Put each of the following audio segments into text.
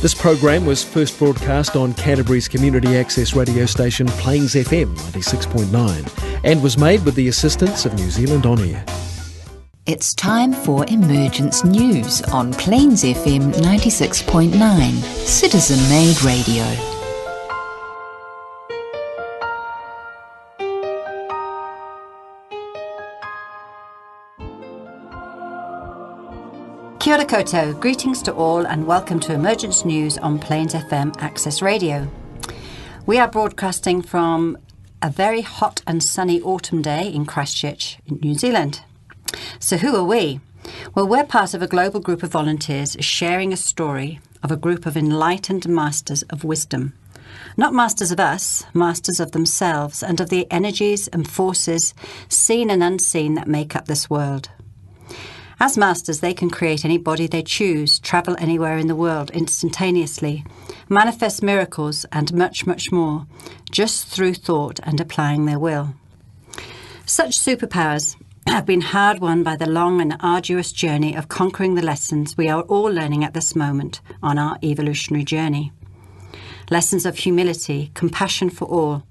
This program was first broadcast on Canterbury's community access radio station Plains FM 96.9 and was made with the assistance of New Zealand On Air. It's time for Emergence News on Plains FM 96.9, citizen-made radio. Kia ora koutou, greetings to all and welcome to Emergence News on Plains FM Access Radio. We are broadcasting from a very hot and sunny autumn day in Christchurch, in New Zealand. So who are we? Well, we're part of a global group of volunteers sharing a story of a group of enlightened masters of wisdom. Not masters of us, masters of themselves and of the energies and forces, seen and unseen, that make up this world. As masters, they can create any body they choose, travel anywhere in the world instantaneously, manifest miracles and much, much more, just through thought and applying their will. Such superpowers have been hard-won by the long and arduous journey of conquering the lessons we are all learning at this moment on our evolutionary journey. Lessons of humility, compassion for all,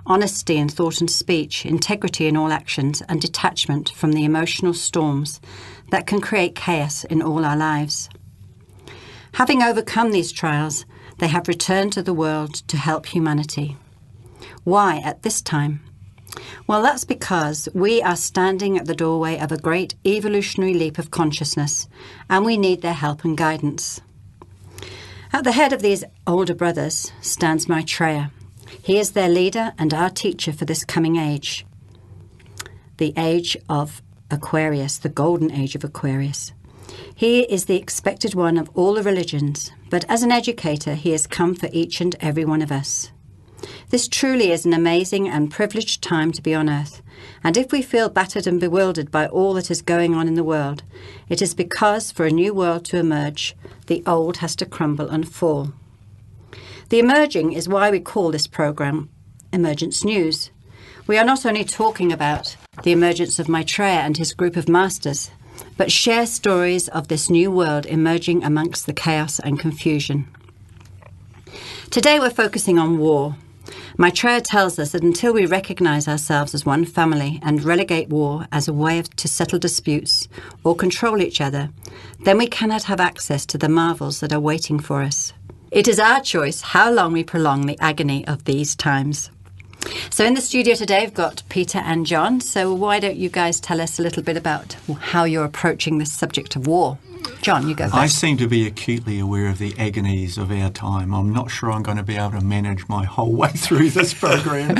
honesty in thought and speech, integrity in all actions, and detachment from the emotional storms that can create chaos in all our lives. Having overcome these trials, they have returned to the world to help humanity. Why at this time? Well, that's because we are standing at the doorway of a great evolutionary leap of consciousness, and we need their help and guidance. At the head of these older brothers stands Maitreya. He is their leader and our teacher for this coming age, the age of Aquarius, the golden age of Aquarius. He is the expected one of all the religions, but as an educator, he has come for each and every one of us. This truly is an amazing and privileged time to be on earth, and if we feel battered and bewildered by all that is going on in the world, it is because for a new world to emerge, the old has to crumble and fall. The emerging is why we call this program Emergence News. We are not only talking about the emergence of Maitreya and his group of masters, but share stories of this new world emerging amongst the chaos and confusion. Today we're focusing on war. Maitreya tells us that until we recognise ourselves as one family and relegate war as a way to settle disputes or control each other, then we cannot have access to the marvels that are waiting for us. It is our choice how long we prolong the agony of these times. So in the studio today, we've got Peter and John. So why don't you guys tell us a little bit about how you're approaching this subject of war? John, you go first. I seem to be acutely aware of the agonies of our time. I'm not sure I'm going to be able to manage my whole way through this program.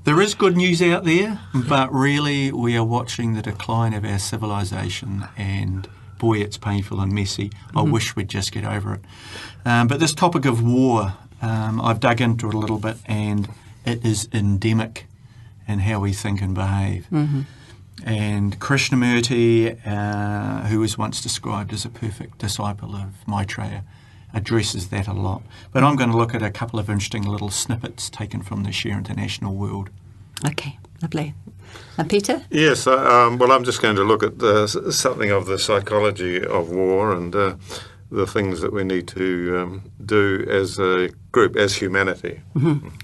There is good news out there, but really we are watching the decline of our civilization, and boy, it's painful and messy. I wish we'd just get over it. But this topic of war, I've dug into it a little bit, and it is endemic in how we think and behave. And Krishnamurti, who was once described as a perfect disciple of Maitreya, addresses that a lot. But I'm going to look at a couple of interesting little snippets taken from the Share International World. Okay, lovely. And Peter? Yes, well, I'm just going to look at something of the psychology of war and the things that we need to do as a group, as humanity.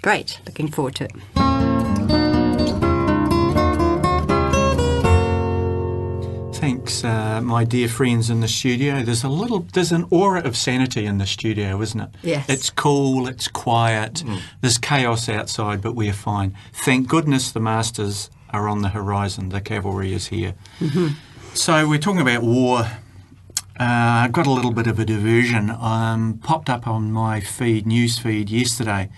Great, looking forward to it. Thanks, my dear friends in the studio. There's an aura of sanity in the studio, isn't it? Yes. It's cool, it's quiet, there's chaos outside, but we're fine. Thank goodness the masters are on the horizon, the cavalry is here. So we're talking about war. I got a little bit of a diversion. Popped up on my news feed yesterday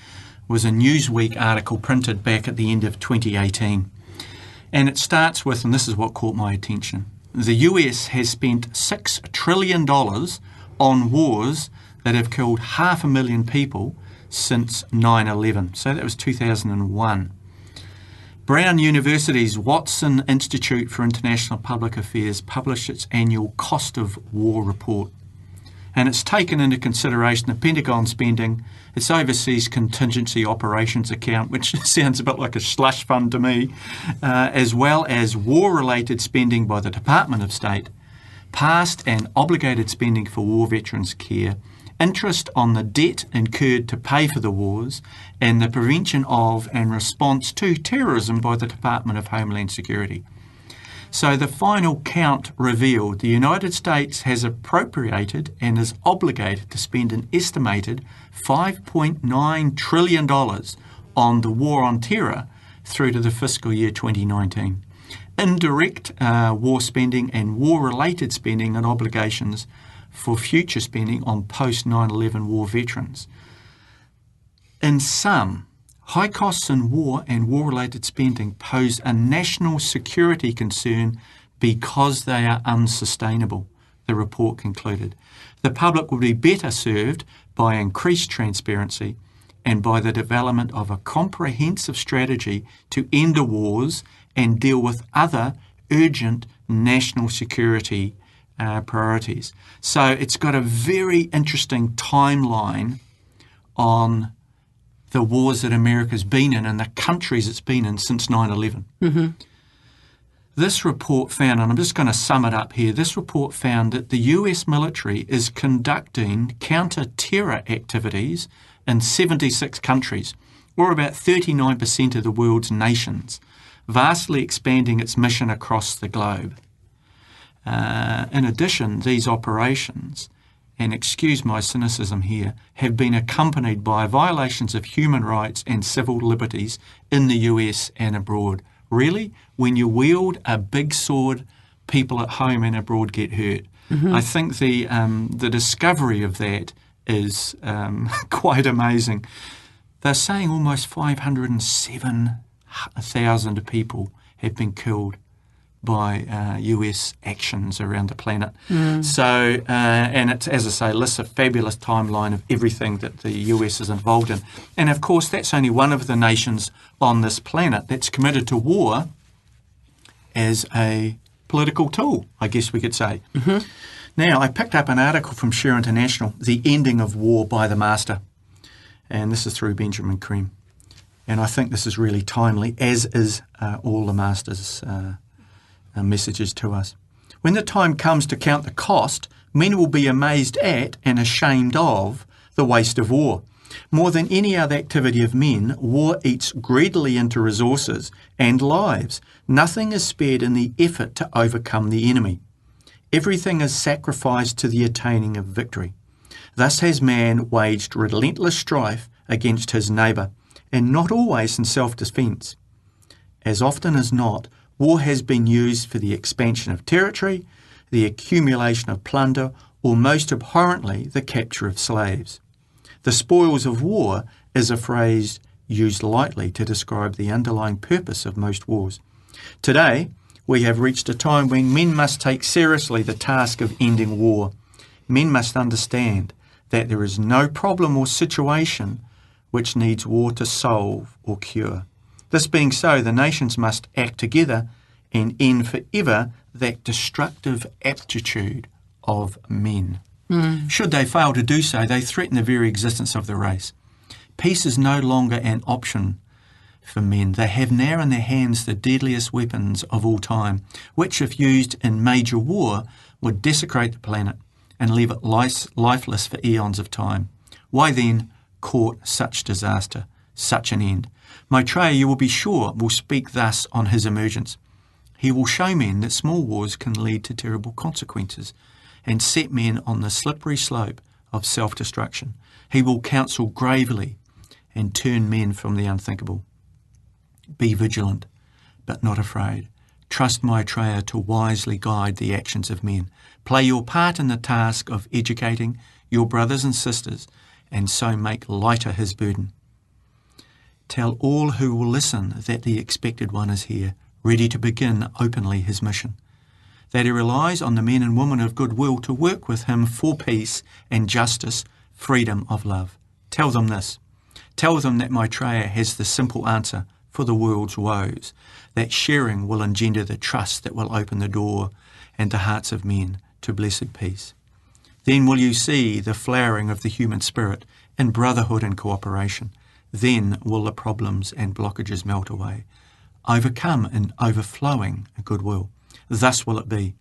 was a Newsweek article printed back at the end of 2018. And it starts with, and this is what caught my attention, the US has spent $6 trillion on wars that have killed 500,000 people since 9/11. So that was 2001. Brown University's Watson Institute for International Public Affairs published its annual Cost of War report. And it's taken into consideration the Pentagon spending, its overseas contingency operations account, which sounds a bit like a slush fund to me, as well as war-related spending by the Department of State, past and obligated spending for war veterans care, interest on the debt incurred to pay for the wars, and the prevention of and response to terrorism by the Department of Homeland Security. So the final count revealed the United States has appropriated and is obligated to spend an estimated $5.9 trillion on the war on terror through to the fiscal year 2019. Indirect war spending and war-related spending and obligations for future spending on post-9/11 war veterans. In sum, high costs in war and war-related spending pose a national security concern because they are unsustainable, the report concluded. The public would be better served by increased transparency and by the development of a comprehensive strategy to end the wars and deal with other urgent national security priorities. So it's got a very interesting timeline on the wars that America's been in and the countries it's been in since 9/11. Mm-hmm. This report found, and I'm just going to sum it up here, this report found that the US military is conducting counter-terror activities in 76 countries, or about 39% of the world's nations, vastly expanding its mission across the globe. In addition, these operations, and excuse my cynicism here, have been accompanied by violations of human rights and civil liberties in the US and abroad. Really? When you wield a big sword, people at home and abroad get hurt. Mm-hmm. I think the discovery of that is quite amazing. They're saying almost 507,000 people have been killed by US actions around the planet. Mm. So, and it's, as I say, lists a fabulous timeline of everything that the US is involved in. And of course, that's only one of the nations on this planet that's committed to war as a political tool, I guess we could say. Mm-hmm. Now, I picked up an article from Share International, The Ending of War by the Master. And this is through Benjamin Cream. And I think this is really timely, as is all the Master's messages to us. When the time comes to count the cost, men will be amazed at and ashamed of the waste of war. More than any other activity of men, war eats greedily into resources and lives. Nothing is spared in the effort to overcome the enemy. Everything is sacrificed to the attaining of victory. Thus has man waged relentless strife against his neighbour, and not always in self-defence. As often as not, war has been used for the expansion of territory, the accumulation of plunder, or most abhorrently, the capture of slaves. The spoils of war is a phrase used lightly to describe the underlying purpose of most wars. Today, we have reached a time when men must take seriously the task of ending war. Men must understand that there is no problem or situation which needs war to solve or cure. This being so, the nations must act together and end forever that destructive aptitude of men. Mm. Should they fail to do so, they threaten the very existence of the race. Peace is no longer an option for men. They have now in their hands the deadliest weapons of all time, which, if used in major war, would desecrate the planet and leave it lifeless for eons of time. Why then court such disaster, such an end? Maitreya, you will be sure, will speak thus on his emergence. He will show men that small wars can lead to terrible consequences and set men on the slippery slope of self-destruction. He will counsel gravely and turn men from the unthinkable. Be vigilant, but not afraid. Trust Maitreya to wisely guide the actions of men. Play your part in the task of educating your brothers and sisters, and so make lighter his burden. Tell all who will listen that the expected one is here, ready to begin openly his mission, that he relies on the men and women of goodwill to work with him for peace and justice, freedom of love. Tell them this. Tell them that Maitreya has the simple answer for the world's woes, that sharing will engender the trust that will open the door and the hearts of men to blessed peace. Then will you see the flowering of the human spirit in brotherhood and cooperation. Then will the problems and blockages melt away, overcome in overflowing goodwill. Thus will it be,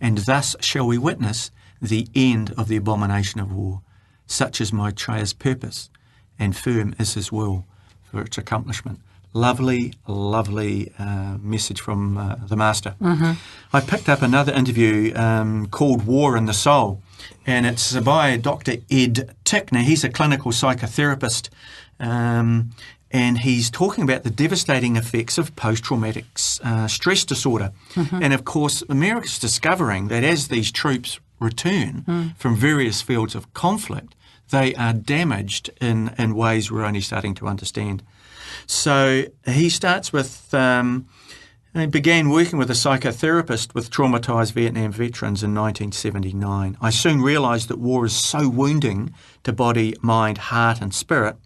and thus shall we witness the end of the abomination of war. such is Maitreya's purpose, and firm is his will for its accomplishment. Lovely, lovely message from the Master. I picked up another interview called War in the Soul, and it's by Dr. Ed Tickner. He's a clinical psychotherapist, and he's talking about the devastating effects of post-traumatic stress disorder. And of course, America's discovering that as these troops return from various fields of conflict, they are damaged in ways we're only starting to understand. So he starts with, he began working with a psychotherapist with traumatised Vietnam veterans in 1979. I soon realised that war is so wounding to body, mind, heart and spirit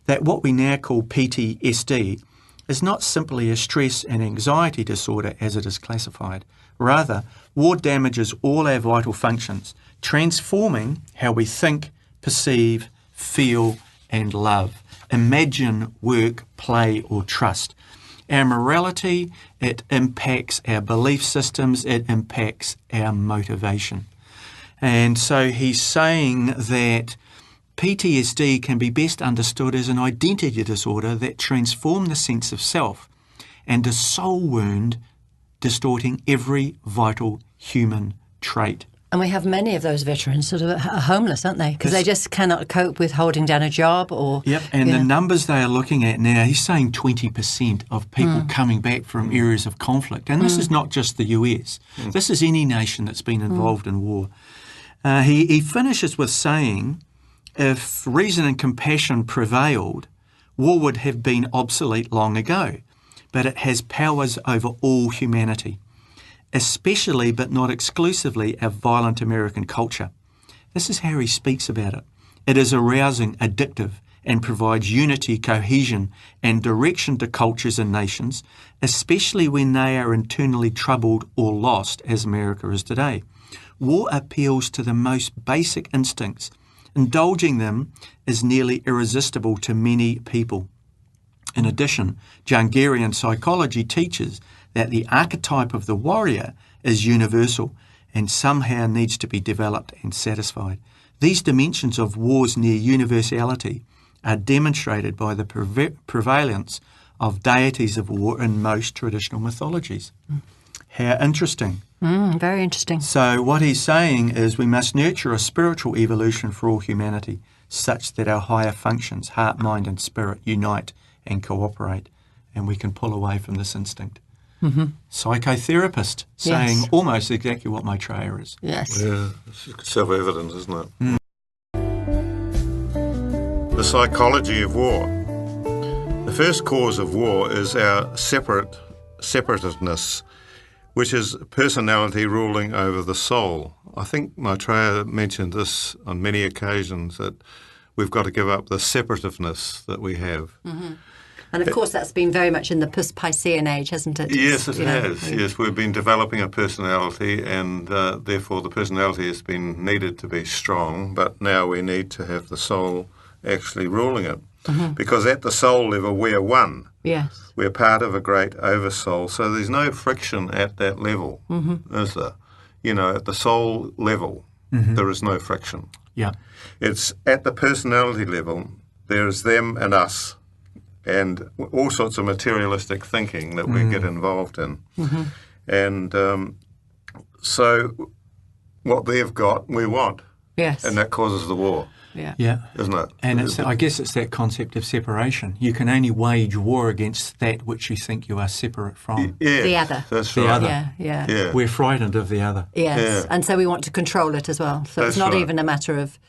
that what we now call PTSD is not simply a stress and anxiety disorder as it is classified. Rather, war damages all our vital functions, transforming how we think, perceive, feel and love. Imagine, work, play or trust. Our morality, it impacts our belief systems, it impacts our motivation. And so he's saying that PTSD can be best understood as an identity disorder that transforms the sense of self and a soul wound distorting every vital human trait. And we have many of those veterans sort of are homeless, aren't they? Because they just cannot cope with holding down a job or... Yep, and the numbers they are looking at now, he's saying 20% of people coming back from areas of conflict. And this is not just the US. This is any nation that's been involved in war. He finishes with saying, if reason and compassion prevailed, war would have been obsolete long ago. But it has powers over all humanity, especially but not exclusively our violent American culture. This is how he speaks about it. It is arousing, addictive, and provides unity, cohesion, and direction to cultures and nations, especially when they are internally troubled or lost, as America is today. War appeals to the most basic instincts. Indulging them is nearly irresistible to many people. In addition, Jungarian psychology teaches that the archetype of the warrior is universal and somehow needs to be developed and satisfied. These dimensions of war's near universality are demonstrated by the prevalence of deities of war in most traditional mythologies. How interesting. Very interesting. So what he's saying is we must nurture a spiritual evolution for all humanity such that our higher functions, heart, mind and spirit, unite and cooperate, and we can pull away from this instinct. Psychotherapist saying almost exactly what Maitreya is. Yes. Yeah, it's self-evident, isn't it? The psychology of war. The first cause of war is our separativeness, which is personality ruling over the soul. I think Maitreya mentioned this on many occasions, that we've got to give up the separativeness that we have. And of course that's been very much in the post-Piscean age, hasn't it? Yes, it has. Yes, we've been developing a personality and therefore the personality has been needed to be strong, but now we need to have the soul actually ruling it. Because at the soul level we're one. Yes. We're part of a great oversoul, so there's no friction at that level, is there? You know, at the soul level, there is no friction. Yeah. It's at the personality level, there's them and us, and all sorts of materialistic thinking that we get involved in. And so what they've got, we want. Yes. And that causes the war. Yeah. Isn't it? And I guess it's that concept of separation. You can only wage war against that which you think you are separate from. Yeah, The other. That's The right. other. Yeah. We're frightened of the other. Yes. Yeah. And so we want to control it as well. So That's it's not right. even a matter of,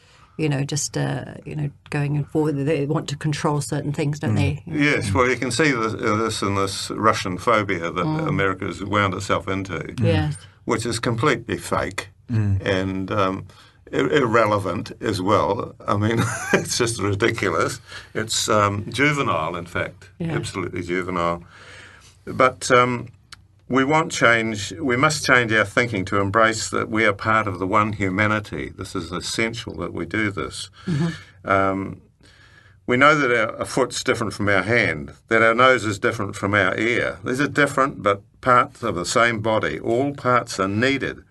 just, going forward. They want to control certain things, don't they? Yes, well, you can see this in this Russian phobia that America has wound itself into, Yes. which is completely fake and irrelevant as well. I mean, it's just ridiculous. It's juvenile, in fact, absolutely juvenile. But we want change. We must change our thinking to embrace that we are part of the one humanity. This is essential that we do this. We know that our foot's different from our hand, that our nose is different from our ear. These are different but parts of the same body. All parts are needed.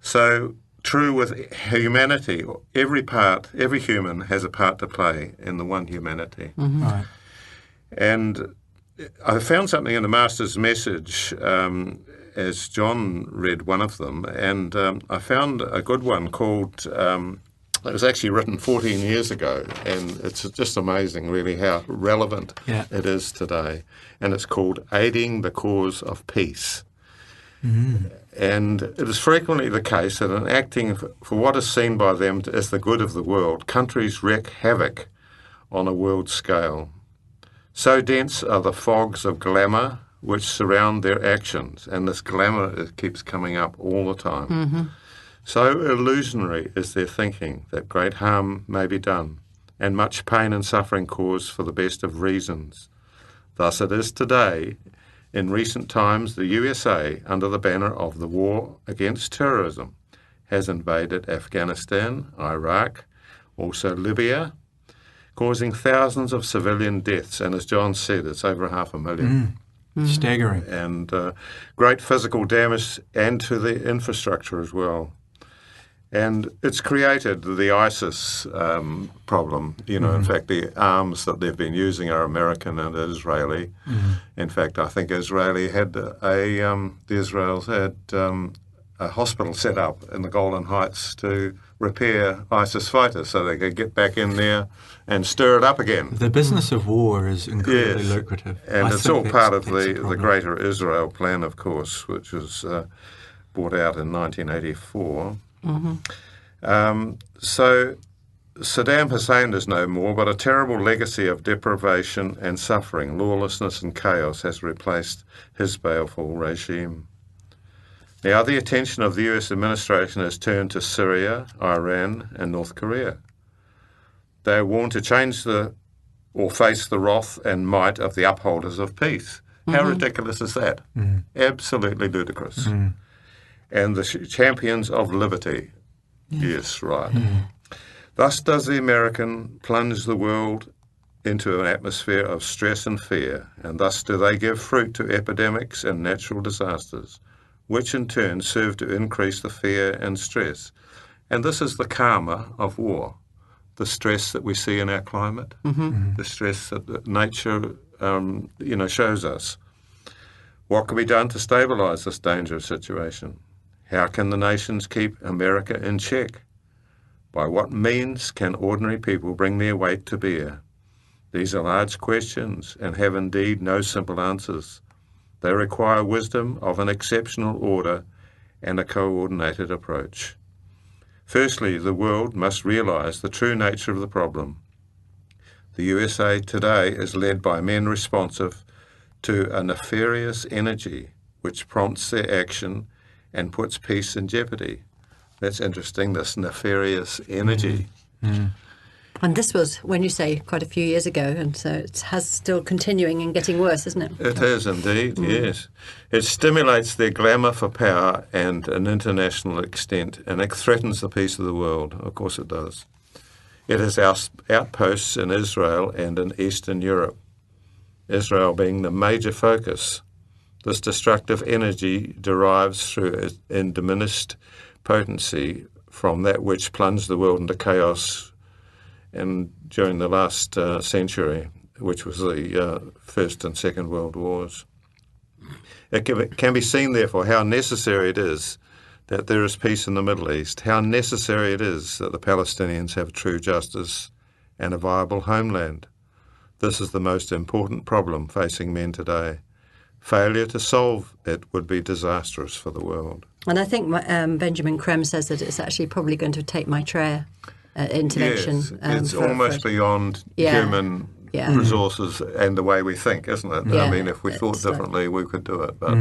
So true with humanity. Every human has a part to play in the one humanity. Right. And I found something in the Master's message, as John read one of them, and I found a good one called, it was actually written 14 years ago, and it's just amazing really how relevant it is today. And it's called Aiding the Cause of Peace. And it is frequently the case that in acting for what is seen by them as the good of the world, countries wreak havoc on a world scale. So dense are the fogs of glamour which surround their actions, and this glamour keeps coming up all the time. So illusionary is their thinking that great harm may be done, and much pain and suffering caused for the best of reasons. Thus it is today. In recent times, the USA, under the banner of the war against terrorism, has invaded Afghanistan, Iraq, also Libya, causing thousands of civilian deaths. And as John said, it's over 500,000. Staggering. And great physical damage and to the infrastructure as well. And it's created the ISIS problem. In fact, the arms that they've been using are American and Israeli. In fact, I think the Israels had a hospital set up in the Golan Heights to repair ISIS fighters so they could get back in there and stir it up again. The business of war is incredibly lucrative. And it's all part of the Greater Israel Plan, of course, which was brought out in 1984. So Saddam Hussein is no more, but a terrible legacy of deprivation and suffering, lawlessness and chaos has replaced his baleful regime. Now the attention of the US administration has turned to Syria, Iran and North Korea. They are warned to change or face the wrath and might of the upholders of peace. How ridiculous is that? Absolutely ludicrous. And the champions of liberty. Yes, right. Thus does the American plunge the world into an atmosphere of stress and fear, and thus do they give fruit to epidemics and natural disasters, which in turn serve to increase the fear and stress. And this is the karma of war, the stress that we see in our climate, the stress that nature shows us. What can be done to stabilise this dangerous situation? How can the nations keep America in check? By what means can ordinary people bring their weight to bear? These are large questions and have indeed no simple answers. They require wisdom of an exceptional order and a coordinated approach. Firstly, the world must realise the true nature of the problem. The USA today is led by men responsive to a nefarious energy which prompts their action and puts peace in jeopardy. That's interesting, this nefarious energy. And this was, when you say, quite a few years ago, and so it has still continuing and getting worse, isn't it? It is indeed, yes. It stimulates their glamour for power and an international extent, and it threatens the peace of the world. Of course it does. It has outposts in Israel and in Eastern Europe, Israel being the major focus. This destructive energy derives in diminished potency from that which plunged the world into chaos and during the last century, which was the First and Second World Wars. It can be seen, therefore, how necessary it is that there is peace in the Middle East, how necessary it is that the Palestinians have true justice and a viable homeland. This is the most important problem facing men today. Failure to solve it would be disastrous for the world. And I think Benjamin Krem says that it's actually probably going to take Maitreya intervention. Yes, it's almost beyond human resources and the way we think, isn't it? Yeah, I mean, if we thought differently, we could do it. But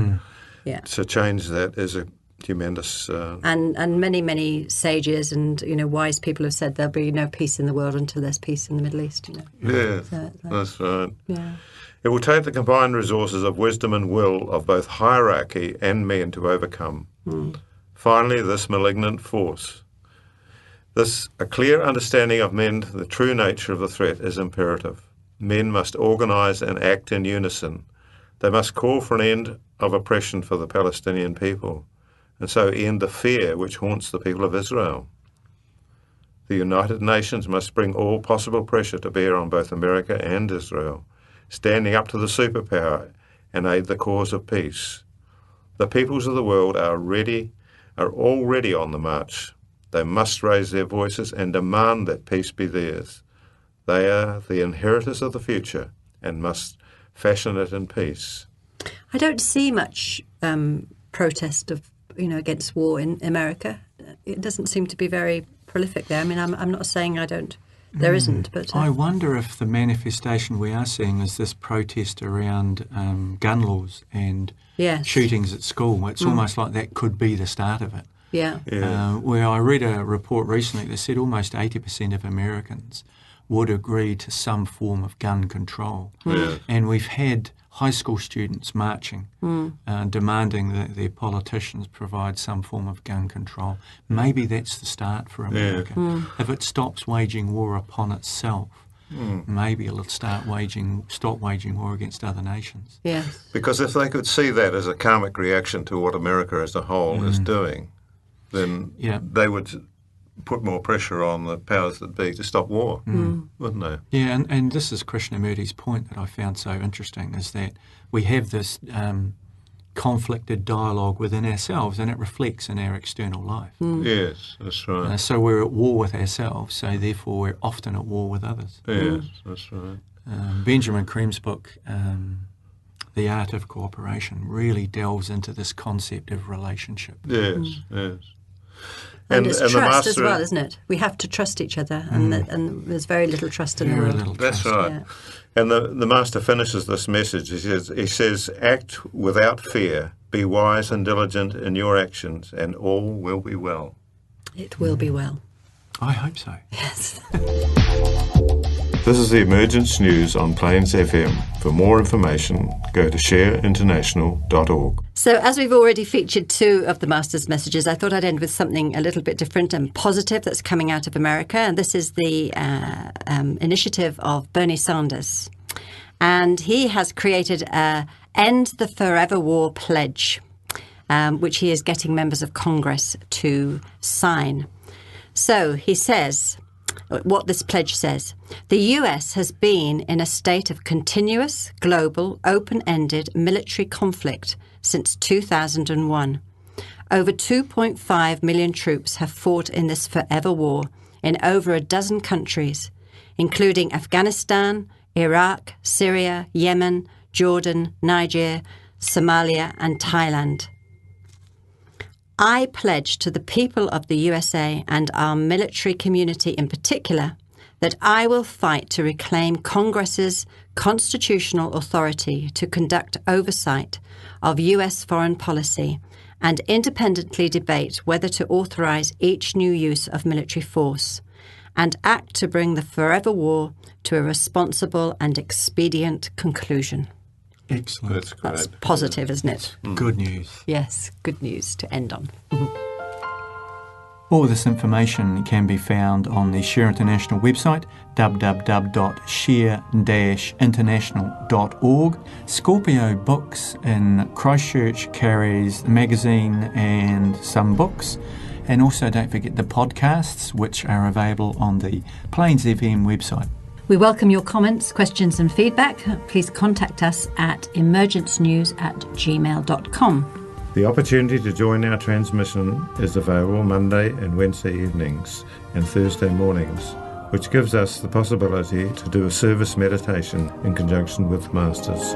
to change that is a tremendous... And many sages and wise people have said there'll be no peace in the world until there's peace in the Middle East. Yeah, that's right. Yeah. It will take the combined resources of wisdom and will of both hierarchy and men to overcome. Finally, this malignant force. A clear understanding of men, the true nature of the threat, is imperative. Men must organise and act in unison. They must call for an end of oppression for the Palestinian people. and so end the fear which haunts the people of Israel. The United Nations must bring all possible pressure to bear on both America and Israel, standing up to the superpower and aid the cause of peace. The peoples of the world are already on the march. They must raise their voices and demand that peace be theirs. They are the inheritors of the future and must fashion it in peace. I don't see much protest against war in America. It doesn't seem to be very prolific there. I mean, I'm not saying there isn't, but I wonder if the manifestation we are seeing is this protest around gun laws and shootings at school. It's almost like that could be the start of it. Yeah. Where I read a report recently that said almost 80% of Americans would agree to some form of gun control. Yeah. And we've had high school students marching, demanding that their politicians provide some form of gun control. Maybe that's the start for America. If it stops waging war upon itself, maybe it'll stop waging war against other nations. Yes. Because if they could see that as a karmic reaction to what America as a whole is doing, then they would put more pressure on the powers that be to stop war, wouldn't they? Yeah, and this is Krishnamurti's point that I found so interesting, is that we have this conflicted dialogue within ourselves, and it reflects in our external life. Yes, that's right. So we're at war with ourselves, so therefore we're often at war with others. Yes, that's right. Benjamin Cream's book, The Art of Cooperation, really delves into this concept of relationship. Yes, yes. And it's trust as well, isn't it? We have to trust each other, and there's very little trust in the world. That's right. Yeah. And the Master finishes this message. He says, act without fear, be wise and diligent in your actions, and all will be well. It will be well. I hope so. Yes. This is the Emergence News on Plains FM. For more information, go to shareinternational.org. So as we've already featured two of the Master's messages, I thought I'd end with something a little bit different and positive that's coming out of America. And this is the initiative of Bernie Sanders. And he has created a End the Forever War pledge, which he is getting members of Congress to sign. So he says, what this pledge says, the US has been in a state of continuous, global, open-ended military conflict since 2001. Over 2.5 million troops have fought in this forever war in over a dozen countries, including Afghanistan, Iraq, Syria, Yemen, Jordan, Niger, Somalia, and Thailand. I pledge to the people of the USA and our military community in particular that I will fight to reclaim Congress's constitutional authority to conduct oversight of US foreign policy and independently debate whether to authorize each new use of military force, and act to bring the forever war to a responsible and expedient conclusion. Excellent. That's positive, isn't it? Good news. Yes, good news to end on. All this information can be found on the Share International website, www.share-international.org. Scorpio Books in Christchurch carries the magazine and some books. And also don't forget the podcasts, which are available on the Plains FM website. We welcome your comments, questions and feedback. Please contact us at emergencenews@gmail.com. The opportunity to join our transmission is available Monday and Wednesday evenings and Thursday mornings, which gives us the possibility to do a service meditation in conjunction with Masters.